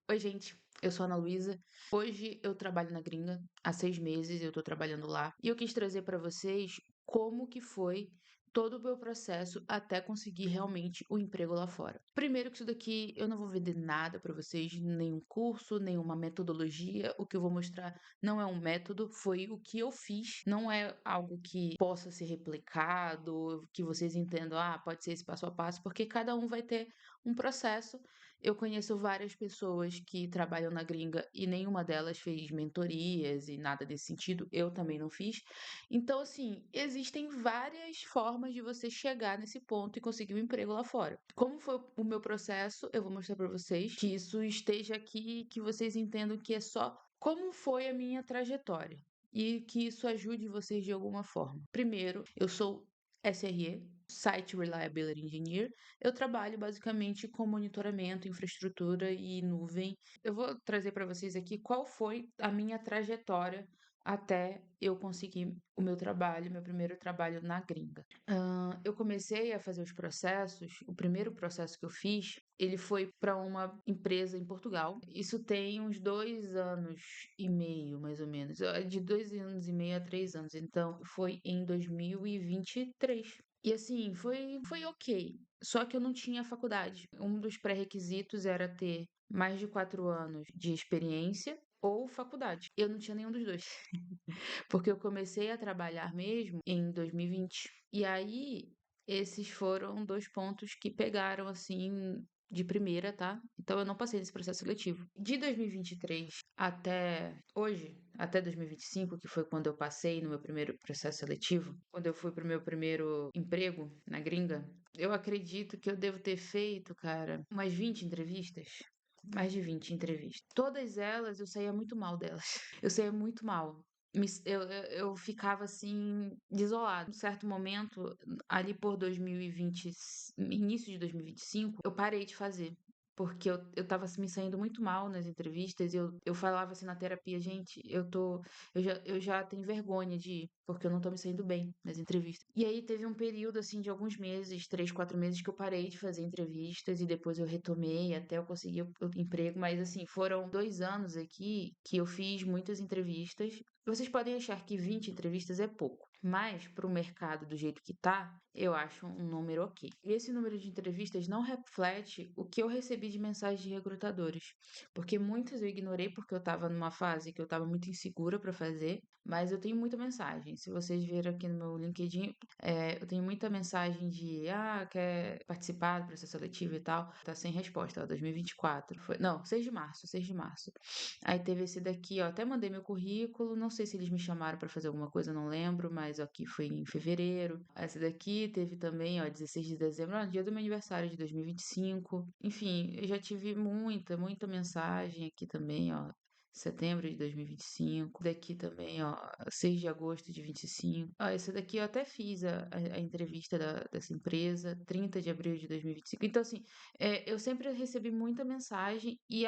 Oi, gente, eu sou a Ana Luísa. Hoje eu trabalho na Gringa, há 6 meses eu tô trabalhando lá. E eu quis trazer para vocês como que foi todo o meu processo até conseguir realmente o emprego lá fora. Primeiro que isso daqui eu não vou vender nada para vocês, nenhum curso, nenhuma metodologia. O que eu vou mostrar não é um método, foi o que eu fiz. Não é algo que possa ser replicado, que vocês entendam, pode ser esse passo a passo, porque cada um vai ter um processo. Eu conheço várias pessoas que trabalham na Gringa e nenhuma delas fez mentorias e nada desse sentido. Eu também não fiz. Então, assim, existem várias formas de você chegar nesse ponto e conseguir um emprego lá fora. Como foi o meu processo, eu vou mostrar para vocês que isso esteja aqui, que vocês entendam que é só como foi a minha trajetória e que isso ajude vocês de alguma forma. Primeiro, eu sou SRE, Site Reliability Engineer. Eu trabalho basicamente com monitoramento, infraestrutura e nuvem. Eu vou trazer para vocês aqui qual foi a minha trajetória até eu conseguir o meu trabalho, meu primeiro trabalho na Gringa. Eu comecei a fazer os processos. O primeiro processo que eu fiz, ele foi para uma empresa em Portugal. Isso tem uns 2 anos e meio, mais ou menos. De 2 anos e meio a 3 anos. Então, foi em 2023. E assim, foi ok. Só que eu não tinha faculdade. Um dos pré-requisitos era ter mais de 4 anos de experiência ou faculdade. Eu não tinha nenhum dos dois. Porque eu comecei a trabalhar mesmo em 2020. E aí, esses foram dois pontos que pegaram assim de primeira, tá? Então eu não passei nesse processo seletivo. De 2023 até hoje, até 2025, que foi quando eu passei no meu primeiro processo seletivo, quando eu fui pro meu primeiro emprego na Gringa, eu acredito que eu devo ter feito, cara, umas 20 entrevistas. Mais de 20 entrevistas. Todas elas eu saía muito mal delas. Eu saía muito mal. Eu ficava assim, desolada. Em certo momento, ali por 2020, início de 2025, eu parei de fazer. Porque eu tava me saindo muito mal nas entrevistas. Eu falava assim na terapia, gente, eu já tenho vergonha de ir, porque eu não tô me saindo bem nas entrevistas. E aí teve um período assim de alguns meses, 3, 4 meses, que eu parei de fazer entrevistas e depois eu retomei até eu conseguir o emprego. Mas assim, foram 2 anos aqui que eu fiz muitas entrevistas. Vocês podem achar que 20 entrevistas é pouco, mas para o mercado do jeito que tá, eu acho um número ok. E esse número de entrevistas não reflete o que eu recebi de mensagens de recrutadores, porque muitas eu ignorei porque eu estava numa fase que eu estava muito insegura para fazer, mas eu tenho muita mensagem. Se vocês viram aqui no meu LinkedIn, eu tenho muita mensagem de quer participar do processo seletivo e tal. Tá sem resposta, ó, 2024. Não, 6 de março, 6 de março. Aí teve esse daqui, ó, até mandei meu currículo, não sei se eles me chamaram para fazer alguma coisa, não lembro, mas aqui foi em fevereiro. Essa daqui teve também, ó, 16 de dezembro, dia do meu aniversário de 2025. Enfim, eu já tive muita mensagem aqui também, ó. Setembro de 2025. Daqui também, ó, 6 de agosto de 25. Ó, essa daqui eu até fiz a entrevista dessa empresa, 30 de abril de 2025. Então, assim, eu sempre recebi muita mensagem e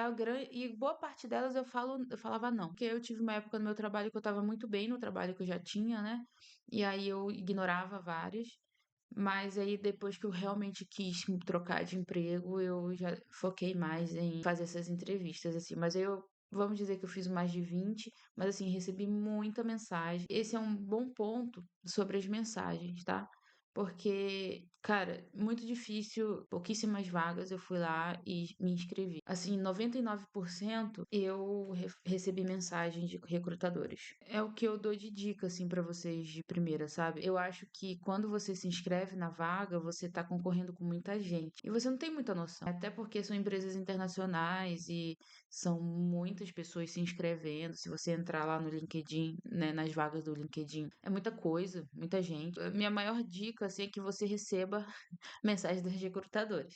boa parte delas eu falava não. Porque eu tive uma época no meu trabalho que eu estava muito bem no trabalho que eu já tinha, né? E aí eu ignorava várias. Mas aí depois que eu realmente quis me trocar de emprego, eu já foquei mais em fazer essas entrevistas, assim. Mas vamos dizer que eu fiz mais de 20, mas assim, recebi muita mensagem. Esse é um bom ponto sobre as mensagens, tá? Porque, cara, muito difícil, pouquíssimas vagas, eu fui lá e me inscrevi. Assim, 99% eu recebi mensagem de recrutadores. É o que eu dou de dica, assim, pra vocês de primeira, sabe? Eu acho que quando você se inscreve na vaga, você tá concorrendo com muita gente. E você não tem muita noção. Até porque são empresas internacionais e são muitas pessoas se inscrevendo. Se você entrar lá no LinkedIn, né, nas vagas do LinkedIn, é muita coisa, muita gente. A minha maior dica, assim, é que você receba mensagens dos recrutadores.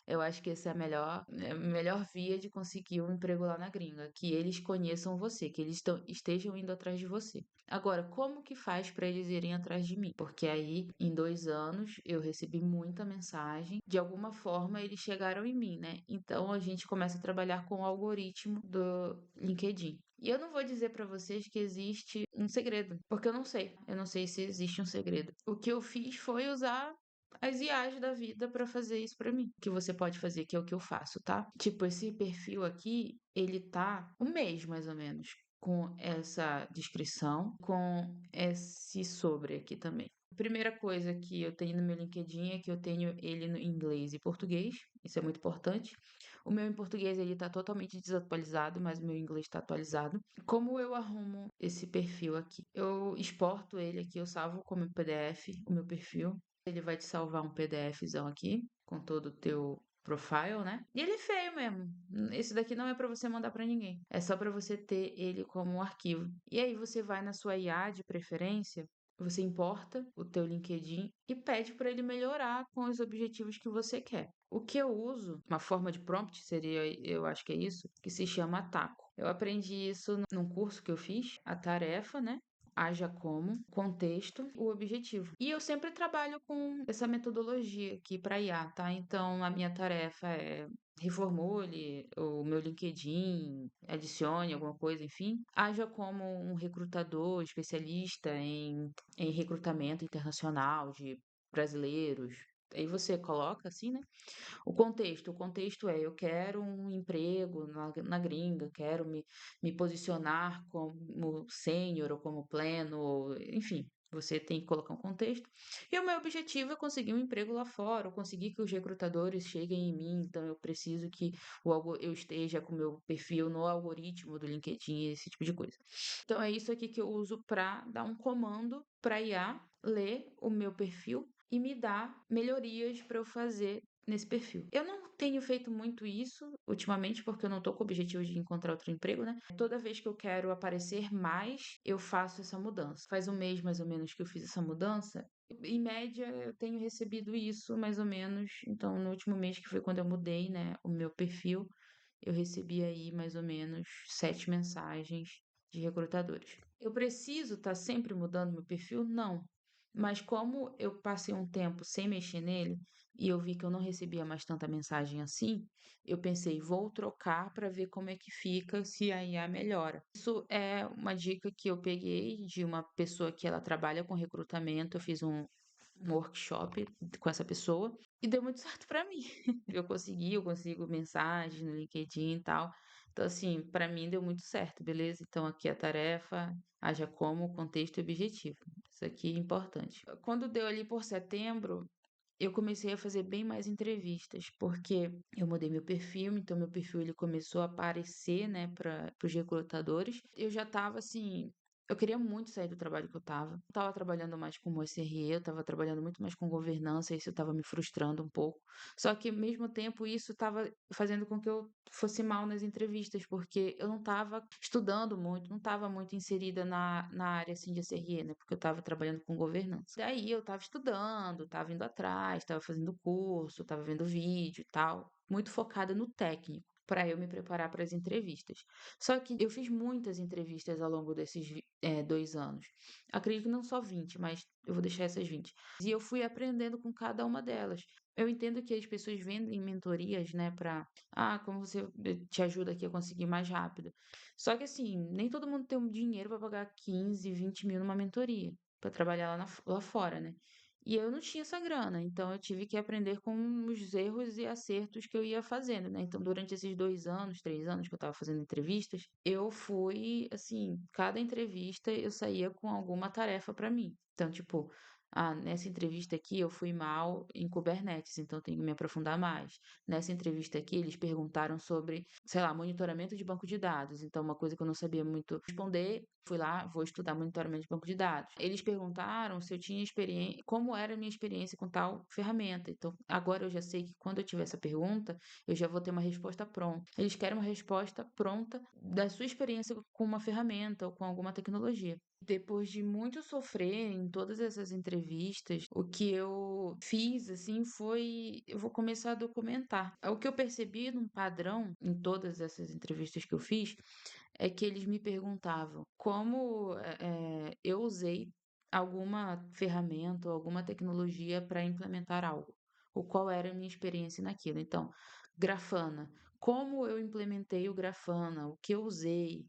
Eu acho que essa é a melhor via de conseguir um emprego lá na gringa, que eles conheçam você, que eles estejam indo atrás de você. Agora, como que faz para eles irem atrás de mim? Porque aí, em 2 anos, eu recebi muita mensagem. De alguma forma, eles chegaram em mim, né? Então, a gente começa a trabalhar com o algoritmo do LinkedIn. E eu não vou dizer para vocês que existe um segredo, porque eu não sei. Eu não sei se existe um segredo. O que eu fiz foi usar as IAs da vida para fazer isso para mim. Que você pode fazer, que é o que eu faço, tá? Tipo, esse perfil aqui, ele tá um mês mais ou menos com essa descrição, com esse sobre aqui também. A primeira coisa que eu tenho no meu LinkedIn é que eu tenho ele no inglês e português, isso é muito importante. O meu em português ele tá totalmente desatualizado, mas o meu inglês está atualizado. Como eu arrumo esse perfil aqui? Eu exporto ele aqui, eu salvo como PDF o meu perfil. Ele vai te salvar um PDFzão aqui com todo o teu profile, né? E ele é feio mesmo. Esse daqui não é para você mandar para ninguém. É só para você ter ele como um arquivo. E aí você vai na sua IA de preferência, você importa o teu LinkedIn e pede para ele melhorar com os objetivos que você quer. O que eu uso, uma forma de prompt seria, eu acho que é isso, que se chama Taco. Eu aprendi isso num curso que eu fiz, a tarefa, né? Haja como, contexto, o objetivo. E eu sempre trabalho com essa metodologia aqui para IA, tá? Então a minha tarefa é reformule o meu LinkedIn, adicione alguma coisa, enfim. Haja como um recrutador especialista em recrutamento internacional de brasileiros. Aí você coloca assim, né? O contexto é, eu quero um emprego na gringa, quero me posicionar como sênior ou como pleno, enfim, você tem que colocar um contexto. E o meu objetivo é conseguir um emprego lá fora, ou conseguir que os recrutadores cheguem em mim, então eu preciso que eu esteja com o meu perfil no algoritmo do LinkedIn, esse tipo de coisa. Então é isso aqui que eu uso para dar um comando para IA ler o meu perfil e me dar melhorias para eu fazer nesse perfil. Eu não tenho feito muito isso ultimamente, porque eu não tô com o objetivo de encontrar outro emprego, né? Toda vez que eu quero aparecer mais, eu faço essa mudança. Faz um mês mais ou menos que eu fiz essa mudança. Em média, eu tenho recebido isso mais ou menos. Então, no último mês, que foi quando eu mudei, né, o meu perfil, eu recebi aí mais ou menos 7 mensagens de recrutadores. Eu preciso estar sempre mudando meu perfil? Não. Mas como eu passei um tempo sem mexer nele e eu vi que eu não recebia mais tanta mensagem assim, eu pensei, vou trocar para ver como é que fica, se a IA melhora. Isso é uma dica que eu peguei de uma pessoa que ela trabalha com recrutamento. Eu fiz um workshop com essa pessoa e deu muito certo para mim. Eu consigo mensagens no LinkedIn e tal. Então, assim, para mim deu muito certo, beleza? Então, aqui a tarefa, haja como, contexto e objetivo. Isso aqui é importante. Quando deu ali por setembro, eu comecei a fazer bem mais entrevistas, porque eu mudei meu perfil, então meu perfil ele começou a aparecer, né, para os recrutadores. Eu já estava assim, eu queria muito sair do trabalho que eu estava. Eu estava trabalhando mais com o SRE, eu estava trabalhando muito mais com governança, isso estava me frustrando um pouco. Só que, ao mesmo tempo, isso estava fazendo com que eu fosse mal nas entrevistas, porque eu não estava estudando muito, não estava muito inserida na área assim, de SRE, né? Porque eu estava trabalhando com governança. Daí eu estava estudando, estava indo atrás, estava fazendo curso, estava vendo vídeo e tal, muito focada no técnico, para eu me preparar para as entrevistas. Só que eu fiz muitas entrevistas ao longo desses 2 anos. Acredito que não só 20, mas eu vou deixar essas 20. E eu fui aprendendo com cada uma delas. Eu entendo que as pessoas vendem mentorias, né, como você te ajuda aqui a conseguir mais rápido. Só que assim, nem todo mundo tem um dinheiro para pagar 15, 20 mil numa mentoria, para trabalhar lá fora, né? E eu não tinha essa grana, então eu tive que aprender com os erros e acertos que eu ia fazendo, né? Então, durante esses 2 anos, 3 anos que eu estava fazendo entrevistas, eu fui, assim, cada entrevista eu saía com alguma tarefa para mim. Então, tipo, nessa entrevista aqui eu fui mal em Kubernetes, então tenho que me aprofundar mais. Nessa entrevista aqui, eles perguntaram sobre, sei lá, monitoramento de banco de dados. Então, uma coisa que eu não sabia muito responder, fui lá, vou estudar monitoramento de banco de dados. Eles perguntaram se eu tinha experiência, como era a minha experiência com tal ferramenta. Então, agora eu já sei que quando eu tiver essa pergunta, eu já vou ter uma resposta pronta. Eles querem uma resposta pronta da sua experiência com uma ferramenta ou com alguma tecnologia. Depois de muito sofrer em todas essas entrevistas, o que eu fiz, assim, foi. Eu vou começar a documentar. O que eu percebi num padrão em todas essas entrevistas que eu fiz é que eles me perguntavam como eu usei alguma ferramenta ou alguma tecnologia para implementar algo, ou qual era a minha experiência naquilo. Então, Grafana, como eu implementei o Grafana, o que eu usei,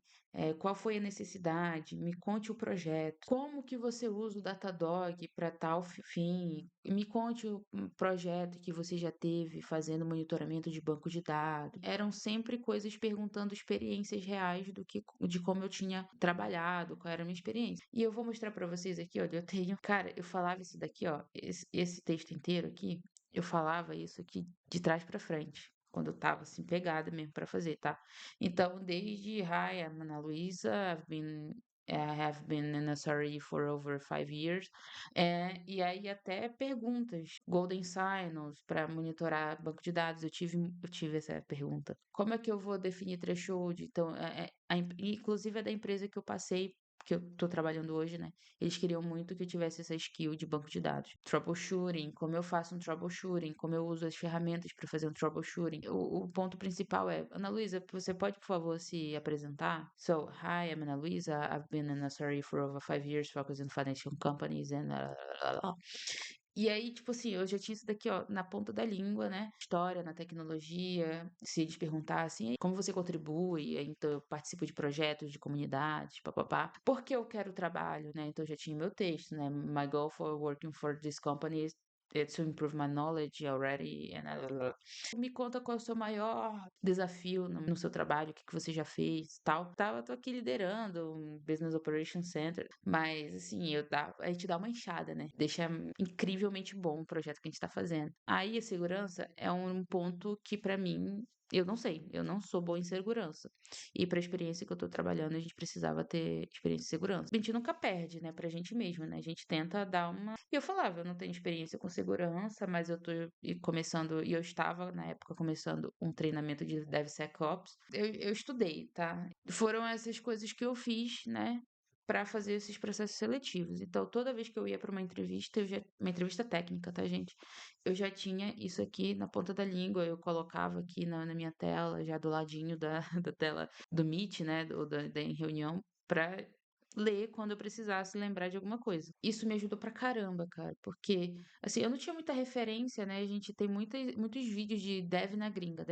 qual foi a necessidade, me conte o projeto, como que você usa o Datadog para tal fim, me conte um projeto que você já teve fazendo monitoramento de banco de dados. Eram sempre coisas perguntando experiências reais de como eu tinha trabalhado, qual era a minha experiência. E eu vou mostrar para vocês aqui, olha, eu tenho, cara, eu falava isso daqui, ó, esse texto inteiro aqui, eu falava isso aqui de trás para frente. Quando eu tava assim, pegada mesmo para fazer, tá? Então, desde Hi, I'm Ana Luísa, I have been in SRE for over 5 years. E aí até perguntas, Golden Signals para monitorar banco de dados, eu tive essa pergunta. Como é que eu vou definir threshold? Então, inclusive é da empresa que eu passei, que eu tô trabalhando hoje, né? Eles queriam muito que eu tivesse essa skill de banco de dados. Troubleshooting, como eu faço um troubleshooting, como eu uso as ferramentas para fazer um troubleshooting. O ponto principal é, Ana Luísa, você pode, por favor, se apresentar? So, hi, I'm Ana Luísa. I've been in SRE for over 5 years, focused in financial companies and... E aí, tipo assim, eu já tinha isso daqui, ó, na ponta da língua, né? História, na tecnologia. Se eles perguntassem, como você contribui? Então, eu participo de projetos, de comunidades, papapá. Porque eu quero trabalho, né? Então, eu já tinha meu texto, né? My goal for working for this company is to improve my knowledge already. Me conta qual é o seu maior desafio no seu trabalho, o que você já fez, tal. Tô aqui liderando um Business Operations Center, mas assim, a gente dá uma enxada, né? Deixa incrivelmente bom o projeto que a gente tá fazendo. Aí a segurança é um ponto que pra mim eu não sei, eu não sou boa em segurança. E para a experiência que eu tô trabalhando, a gente precisava ter experiência de segurança. A gente nunca perde, né, pra gente mesmo, né? A gente tenta dar uma. E eu falava, eu não tenho experiência com segurança, mas eu tô começando, e eu estava na época começando um treinamento de DevSecOps. Eu estudei, tá? Foram essas coisas que eu fiz, né? Para fazer esses processos seletivos. Então, toda vez que eu ia para uma entrevista, uma entrevista técnica, tá, gente? Eu já tinha isso aqui na ponta da língua, eu colocava aqui na minha tela, já do ladinho da, da tela do Meet, né, da reunião, para ler quando eu precisasse lembrar de alguma coisa. Isso me ajudou pra caramba, cara, porque, assim, eu não tinha muita referência, né, a gente tem muitos vídeos de dev na gringa,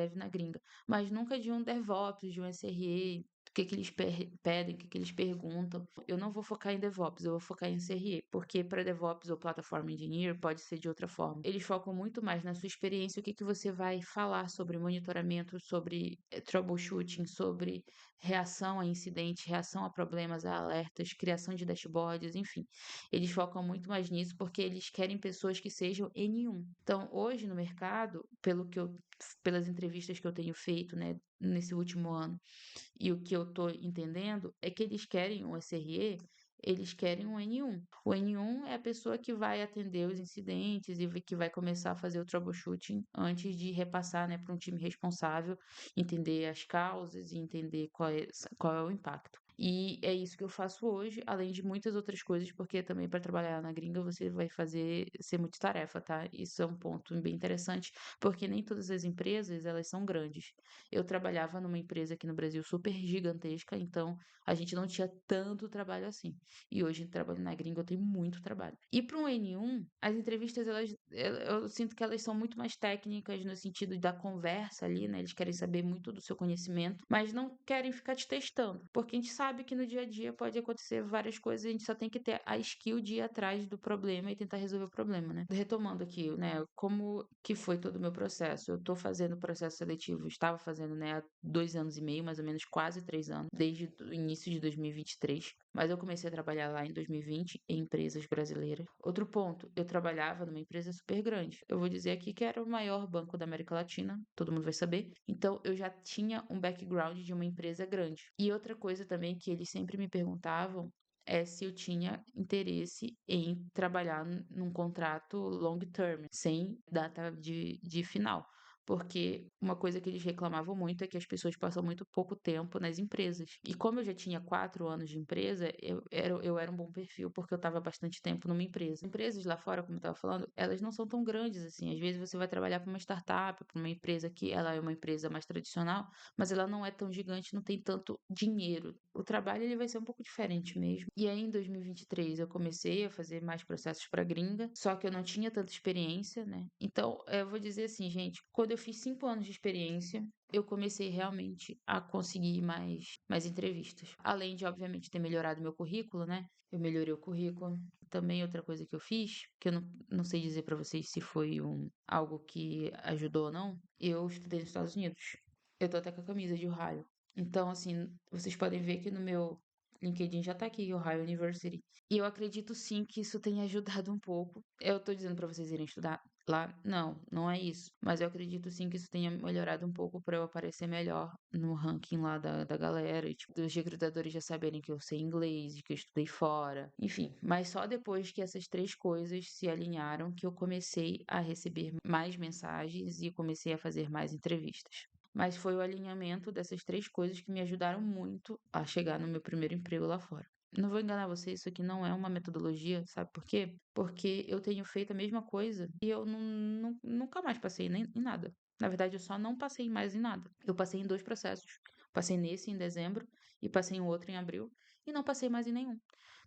mas nunca de um DevOps, de um SRE, o que eles pedem, o que eles perguntam. Eu não vou focar em DevOps, eu vou focar em SRE, porque para DevOps ou Platform Engineer pode ser de outra forma. Eles focam muito mais na sua experiência, o que você vai falar sobre monitoramento, sobre troubleshooting, sobre reação a incidentes, reação a problemas, a alertas, criação de dashboards, enfim. Eles focam muito mais nisso porque eles querem pessoas que sejam N1. Então, hoje no mercado, pelas entrevistas que eu tenho feito, né, nesse último ano, e o que eu tô entendendo é que eles querem um SRE, eles querem um N1. O N1 é a pessoa que vai atender os incidentes e que vai começar a fazer o troubleshooting antes de repassar, né, para um time responsável, entender as causas e entender qual é o impacto. E é isso que eu faço hoje, além de muitas outras coisas, porque também para trabalhar na gringa você vai ser multitarefa, tá? Isso é um ponto bem interessante, porque nem todas as empresas, elas são grandes. Eu trabalhava numa empresa aqui no Brasil super gigantesca, então a gente não tinha tanto trabalho assim. E hoje, trabalho na gringa, eu tenho muito trabalho. E para um N1, as entrevistas, eu sinto que elas são muito mais técnicas no sentido da conversa ali, né? Eles querem saber muito do seu conhecimento, mas não querem ficar te testando, porque a gente sabe que no dia a dia pode acontecer várias coisas, a gente só tem que ter a skill de ir atrás do problema e tentar resolver o problema, né? Retomando aqui, né? Como que foi todo o meu processo? Eu tô fazendo processo seletivo, estava fazendo, né, há 2 anos e meio, mais ou menos, quase 3 anos, desde o início de 2023. Mas eu comecei a trabalhar lá em 2020 em empresas brasileiras. Outro ponto, eu trabalhava numa empresa super grande. Eu vou dizer aqui que era o maior banco da América Latina, todo mundo vai saber. Então eu já tinha um background de uma empresa grande. E outra coisa também que eles sempre me perguntavam é se eu tinha interesse em trabalhar num contrato long term, sem data de final. Porque uma coisa que eles reclamavam muito é que as pessoas passam muito pouco tempo nas empresas. E como eu já tinha 4 anos de empresa, eu era um bom perfil, porque eu estava bastante tempo numa empresa. Empresas lá fora, como eu estava falando, elas não são tão grandes assim. Às vezes você vai trabalhar para uma startup, para uma empresa que ela é uma empresa mais tradicional, mas ela não é tão gigante, não tem tanto dinheiro. O trabalho ele vai ser um pouco diferente mesmo. E aí em 2023 eu comecei a fazer mais processos para gringa, só que eu não tinha tanta experiência, né? Então, eu vou dizer assim, gente, quando eu fiz 5 anos de experiência, eu comecei realmente a conseguir mais entrevistas. Além de, obviamente, ter melhorado meu currículo, né? Eu melhorei o currículo. Também outra coisa que eu fiz, que eu não sei dizer pra vocês se foi algo que ajudou ou não, eu estudei nos Estados Unidos. Eu tô até com a camisa de Ohio. Então, assim, vocês podem ver que no meu LinkedIn já tá aqui, Ohio University. E eu acredito sim que isso tenha ajudado um pouco. Eu tô dizendo pra vocês irem estudar lá? Não, não é isso. Mas eu acredito sim que isso tenha melhorado um pouco pra eu aparecer melhor no ranking lá da galera. E, tipo, dos recrutadores já saberem que eu sei inglês, que eu estudei fora. Enfim, mas só depois que essas três coisas se alinharam que eu comecei a receber mais mensagens e comecei a fazer mais entrevistas. Mas foi o alinhamento dessas três coisas que me ajudaram muito a chegar no meu primeiro emprego lá fora. Não vou enganar você, isso aqui não é uma metodologia, sabe por quê? Porque eu tenho feito a mesma coisa e eu nunca mais passei nem em nada. Na verdade, eu só não passei mais em nada. Eu passei em 2 processos. Passei nesse em dezembro e passei em outro em abril e não passei mais em nenhum.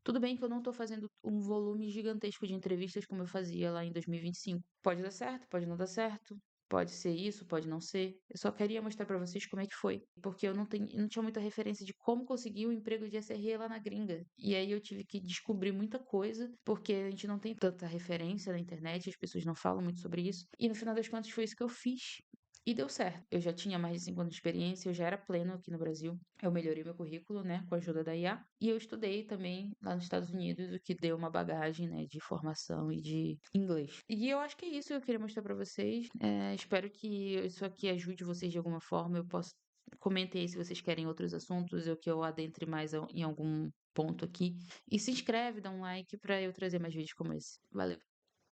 Tudo bem que eu não tô fazendo um volume gigantesco de entrevistas como eu fazia lá em 2025. Pode dar certo, pode não dar certo. Pode ser isso, pode não ser. Eu só queria mostrar pra vocês como é que foi, porque eu não tinha muita referência de como conseguir o emprego de SRE lá na gringa. E aí eu tive que descobrir muita coisa, porque a gente não tem tanta referência na internet, as pessoas não falam muito sobre isso. E no final das contas foi isso que eu fiz. E deu certo. Eu já tinha mais de 5 anos de experiência, eu já era pleno aqui no Brasil. Eu melhorei meu currículo, né, com a ajuda da IA. E eu estudei também lá nos Estados Unidos, o que deu uma bagagem, né, de formação e de inglês. E eu acho que é isso que eu queria mostrar pra vocês. Espero que isso aqui ajude vocês de alguma forma. Eu posso comentar aí se vocês querem outros assuntos ou que eu adentre mais em algum ponto aqui. E se inscreve, dá um like pra eu trazer mais vídeos como esse. Valeu!